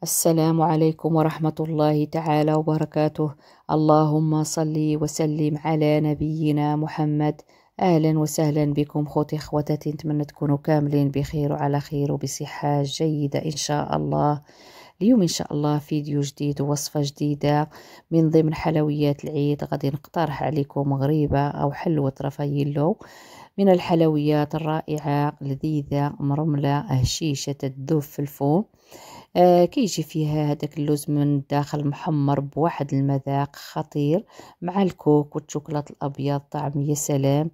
السلام عليكم ورحمة الله تعالى وبركاته. اللهم صل وسلم على نبينا محمد. أهلا وسهلا بكم خوتي خواتاتي، نتمنى تكونوا كاملين بخير وعلى خير وبصحة جيدة إن شاء الله. اليوم إن شاء الله فيديو جديد ووصفة جديدة من ضمن حلويات العيد. غادي نقترح عليكم غريبة أو حلوة رافاييلو من الحلويات الرائعة لذيذة مرملة هشيشة تذوب في الفم. كيجي فيها هذاك اللوز من الداخل محمر بواحد المذاق خطير مع الكوك والشوكولات الأبيض، طعم يا سلام.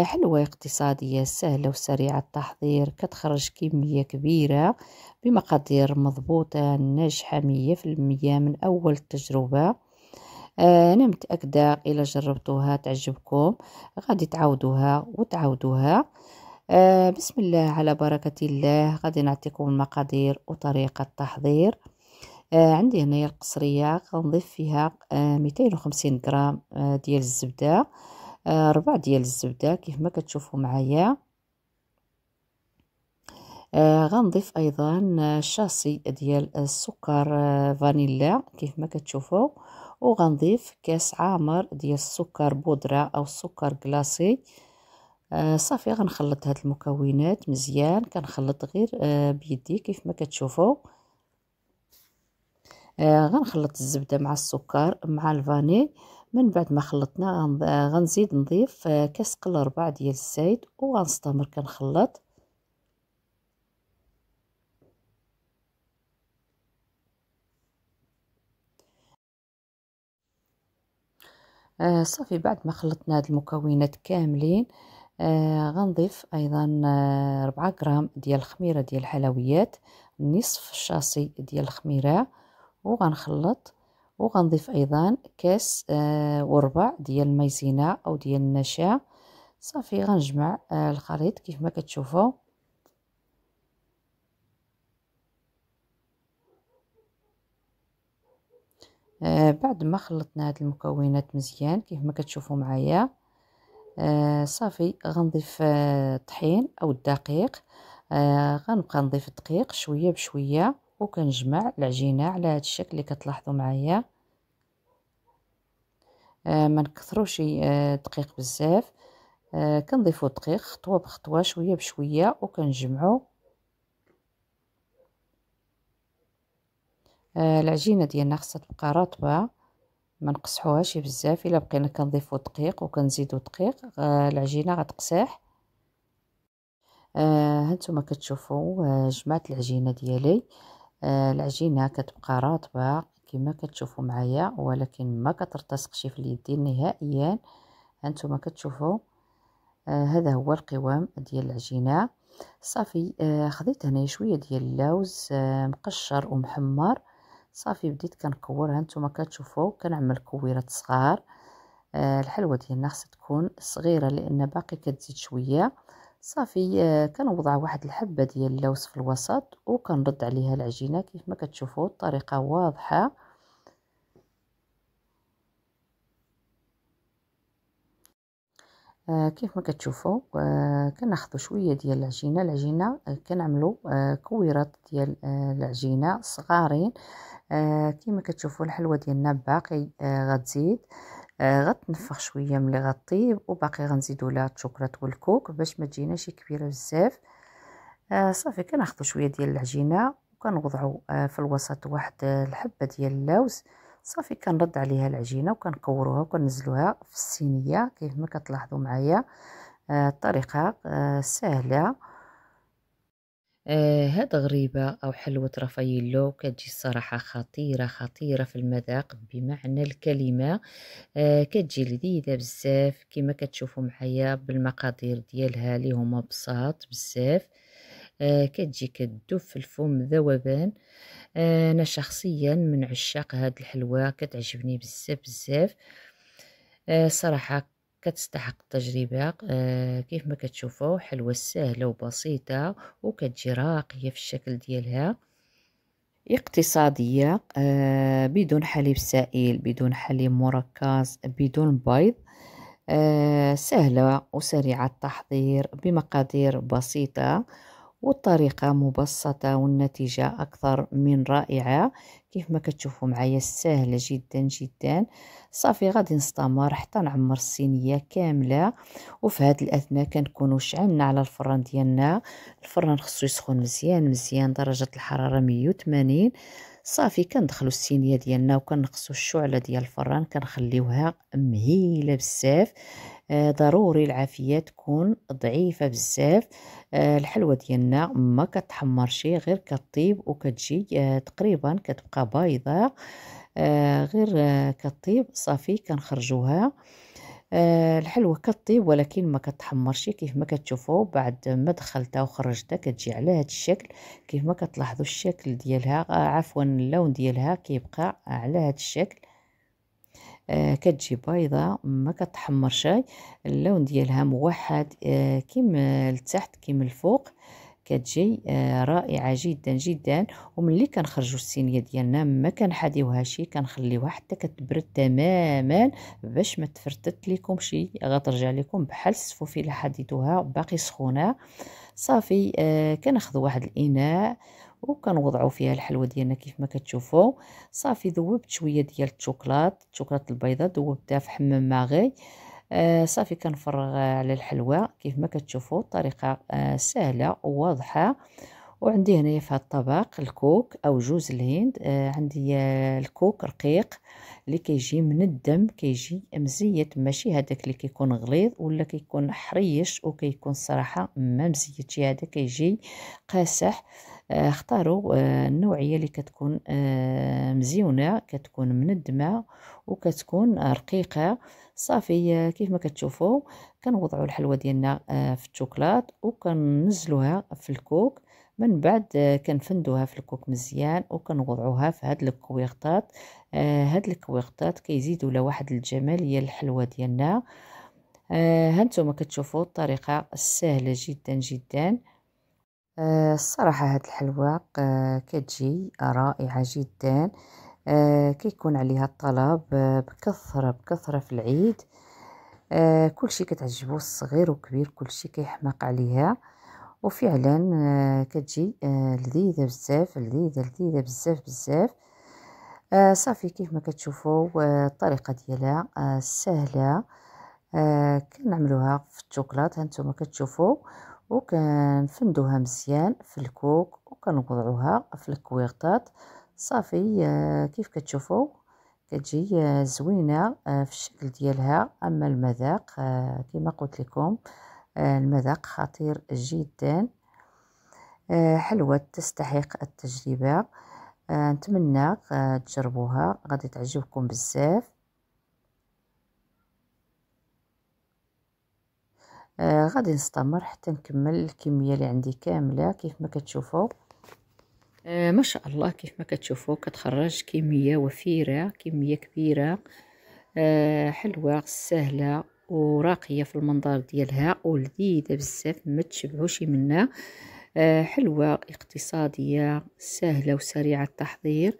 حلوة اقتصادية سهلة وسريعة التحضير، كتخرج كمية كبيرة بمقادير مضبوطة ناجحة 100% من أول تجربة. أنا متأكدة إلا جربتوها تعجبكم، غادي تعاودوها وتعاودوها. بسم الله على بركة الله. غادي نعطيكم المقادير وطريقة التحضير. عندي هنايا القصرية، غنضيف فيها 250 غرام ديال الزبدة، ربع ديال الزبدة كيف ما كتشوفوا معايا. غنضيف ايضا شاصي ديال السكر فانيلا كيف ما كتشوفوا، وغنضيف كاس عامر ديال السكر بودرة او السكر كلاصي. صافي غنخلط هاد المكونات مزيان، كنخلط غير بيدي كيف ما كتشوفوا. غنخلط الزبده مع السكر مع الفاني. من بعد ما خلطنا غنزيد نضيف كاس قل ربع ديال الزيت وغنستمر كنخلط. صافي بعد ما خلطنا هاد المكونات كاملين، غنضيف ايضا 4 غرام ديال الخميره ديال الحلويات، نصف شاصي ديال الخميره، وغنخلط. وغنضيف ايضا كاس وربع ديال المايزينا او ديال النشا. صافي غنجمع الخليط كيف ما كتشوفوا. بعد ما خلطنا هاد المكونات مزيان كيف ما كتشوفوا معايا، صافي غنضيف الطحين او الدقيق. غنبقى نضيف الدقيق شويه بشويه وكنجمع العجينه على هذا الشكل اللي كتلاحظوا معايا. ما نكثروش الدقيق بزاف. كنضيفوا الدقيق خطوه بخطوه شويه بشويه وكنجمعوا. العجينه ديالنا خصها تبقى رطبه، ما نقصحوهاش بزاف. الا بقينا كنضيفوا دقيق وكنزيدوا دقيق العجينه غتقساح. هانتوما كتشوفوا جمعت العجينه ديالي. العجينه كتبقى رطبه كما كتشوفوا معايا، ولكن ما كترتسقش في اليدين نهائيا. هانتوما كتشوفوا هذا هو القوام ديال العجينه. صافي خديت هنا شويه ديال اللوز مقشر ومحمر. صافي بديت كنكور. هانتوما كتشوفوا كنعمل كويرات صغار. الحلوه ديالنا خصها تكون صغيره لان باقي كتزيد شويه. صافي كنوضع واحد الحبه ديال اللوز في الوسط وكنرد عليها العجينه كيف ما كتشوفوا. الطريقه واضحه. كيف ما كتشوفوا كناخذوا شويه ديال العجينه كنعملوا كويرات ديال العجينه صغارين. كيما كتشوفوا الحلوه ديالنا باقي غتزيد. غتنفخ شويه ملي غطيب، وباقي غنزيدوا لها الشوكولات والكوك باش ما تجيناش كبيره بزاف. صافي كناخذوا شويه ديال العجينه وكنوضعوا في الوسط واحد الحبه ديال اللوز. صافي كنرد عليها العجينه وكنكوروها وكنزلوها في الصينيه كيف ما كتلاحظوا معايا. الطريقه سهله. هاد غريبة أو حلوة رافاييلو كتجي الصراحة خطيرة خطيرة في المذاق بمعنى الكلمة. كتجي لذيذة بزاف كما كتشوفوا معايا بالمقادير ديالها اللي هما بساط بزاف. كتجي كتذوب في الفم ذوبان. أنا شخصيا من عشاق هاد الحلوة، كتعجبني بزاف بزاف. صراحة كتستحق التجربة. كيف ما كتشوفوا حلوة سهلة وبسيطة وكتجي راقية في الشكل ديالها، اقتصادية، بدون حليب سائل، بدون حليب مركز، بدون بيض. سهلة وسريعة التحضير بمقادير بسيطة والطريقة مبسطة والنتيجة أكثر من رائعة. كيف ما كتشوفوا معايا سهلة جدا جدا. صافي غادي نستمر حتى نعمر الصينية كاملة. وفي هذه الأثناء كنكونوا شعلنا على الفران ديالنا. الفران خصو يسخن مزيان مزيان، درجة الحرارة 180. صافي كندخلوا الصينية ديالنا وكنقصوا الشعلة ديال الفران، كنخليوها مهيلة بزاف. ضروري العافية تكون ضعيفة بزاف. الحلوة ديالنا ما كتحمرش، غير كطيب وكتجي تقريبا كتبقى بايضة. غير كطيب صافي كنخرجوها. الحلوة كطيب ولكن ما كتحمرش. كيف ما كتشوفوا بعد ما دخلتها وخرجتها كتجي على هذا الشكل. كيف ما كتلاحظوا الشكل ديالها عفوا اللون ديالها كيبقى على هذا الشكل. كتجي بيضة ما كتحمرش، اللون ديالها موحد كيما لتحت كيما الفوق. كتجي رائعة جدا جدا. وملي كنخرجوا الصينية ديالنا ما كنحاديوهاش، كنخليوها حتى كتبرد تماما باش ما تفرتت لكمش، غترجع لكم بحال السفوف الا حديتوها باقي سخونه. صافي كناخذوا واحد الاناء وكنوضعوا فيها الحلوه ديالنا كيف ما كتشوفوا. صافي ذوبت شويه ديال الشوكولات البيضاء، ذوبتها في حمام ماغي. صافي كنفرغ على الحلوى كيف ما كتشوفوا. الطريقه سهله وواضحه. وعندي هنايا في هذا الطبق الكوك او جوز الهند. عندي الكوك رقيق اللي كيجي من الدم، كيجي مزيت، ماشي هذاك اللي كيكون غليظ ولا كيكون حريش وكيكون الصراحه ما مزيتش، هذا كيجي قاسح. اختاروا النوعيه اللي كتكون مزيونه، كتكون من الدماء وكتكون رقيقه. صافي كيف ما كتشوفوا كنوضعوا الحلوه ديالنا في الشوكولات وكننزلوها في الكوك. من بعد كنفندوها في الكوك مزيان وكنوضعوها في هاد الكويغطات. هاد الكويغطات كيزيدوا لها واحد الجماليه الحلوه ديالنا. هانتوما كتشوفوا الطريقه سهله جدا جدا. الصراحه هاد الحلوى كتجي رائعه جدا. كيكون عليها الطلب بكثره بكثره في العيد. كلشي كتعجبو، الصغير وكبير كلشي كيحماق عليها. وفعلا كتجي لذيذه بزاف، لذيذه لذيذه بزاف بزاف. صافي كيف ما كتشوفوا الطريقه ديالها سهله. كنعملوها في الشوكولات هانتوما كتشوفوا، وكنفندوها مزيان في الكوك وكنوضعوها في الكويغطات. صافي كيف كتشوفوا كتجي زوينه في الشكل ديالها. اما المذاق كما قلت لكم المذاق خطير جدا. حلوة تستحق التجربة. نتمنى تجربوها، غادي تعجبكم بزاف. غادي نستمر حتى نكمل الكمية اللي عندي كاملة كيف ما كتشوفوا. ما شاء الله كيف ما كتشوفوا كتخرج كمية وفيرة، كمية كبيرة. حلوة سهلة وراقية في المنظر ديالها ولذيذة بزاف، ما تشبعوش منها. حلوة اقتصادية سهلة وسريعة التحضير،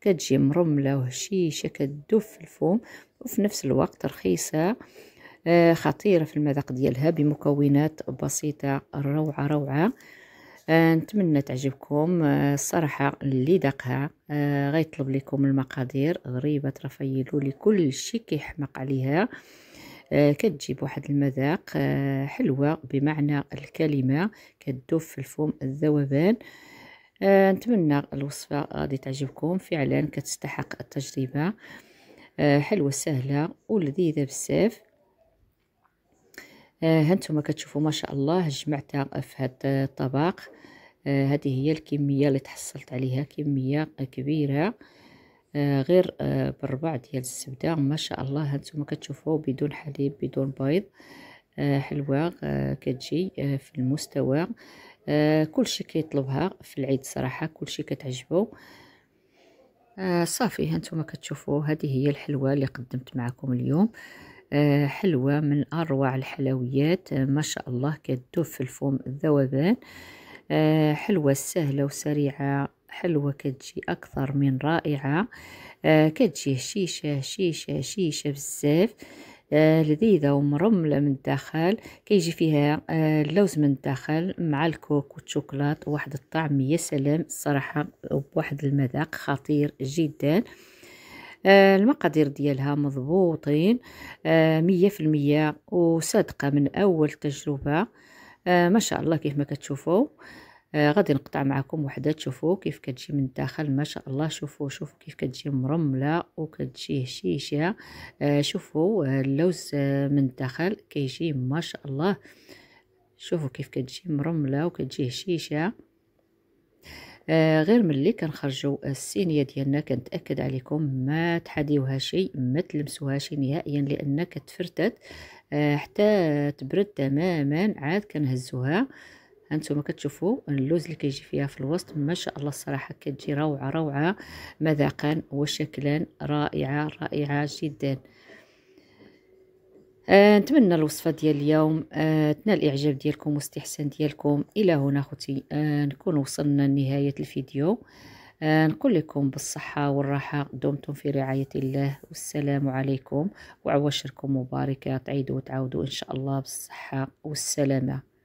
كتجي مرملة وهشيشة كتدوب في الفم، وفي نفس الوقت رخيصة. خطيرة في المذاق ديالها بمكونات بسيطة روعة روعة. نتمنى تعجبكم. الصراحة اللي داقها غيطلب لكم المقادير غريبة رفيلو لكل شي كيحمق عليها. كتجيب واحد المذاق حلوة بمعنى الكلمة، كتذوب في الفم الذوبان. نتمنى الوصفة غادي تعجبكم، فعلا كتستحق التجربة. حلوة سهلة ولذيذة بزاف. هانتوما كتشوفوا ما شاء الله جمعتها في هذا الطبق. هذه هي الكمية اللي تحصلت عليها، كمية كبيرة. غير بالربع ديال الزبدة ما شاء الله. هانتوما كتشوفوا بدون حليب بدون بيض. حلوة كتجي في المستوى. كلشي كيطلبها في العيد صراحة، كلشي كتعجبو. صافي هانتوما كتشوفوا هذه هي الحلوة اللي قدمت معكم اليوم. حلوة من أروع الحلويات. ما شاء الله كتذوب في الفم الذوبان. حلوة سهلة وسريعة، حلوة كتجي أكثر من رائعة. كتجي هشيشة هشيشة هشيشة بزاف. لذيذة ومرملة من الداخل. كيجي فيها اللوز من الداخل مع الكوك والشوكولات، واحد الطعم يا سلام الصراحة، بواحد المذاق خطير جدا. المقادير ديالها مضبوطين 100% وصادقة من أول تجربة. ما شاء الله كيف ما كتشوفوا. غادي نقطع معكم وحده تشوفوا كيف كتجي من الداخل. ما شاء الله شوفوا كيف كتجي مرمله وكتجي هشيشه. شوفوا اللوز من الداخل كيجي ما شاء الله. شوفوا كيف كتجي مرمله وكتجي هشيشه. غير ملي كنخرجوا الصينيه ديالنا كنتاكد عليكم ما تحديوها شيء، ما تلمسوهاش نهائيا، لان كتفرتت حتى تبرد تماما. عاد كنهزوها. هانتوما كتشوفوا اللوز اللي كيجي فيها في الوسط ما شاء الله الصراحه كتجي روعه روعه مذاقا وشكلا، رائعه رائعه جدا. نتمنى الوصفه ديال اليوم تنال الاعجاب ديالكم واستحسان ديالكم. الى هنا خوتي نكون وصلنا لنهايه الفيديو. نقول لكم بالصحه والراحه، دمتم في رعايه الله، والسلام عليكم وعواشركم مباركه. تعيدوا وتعودوا ان شاء الله بالصحه والسلامه.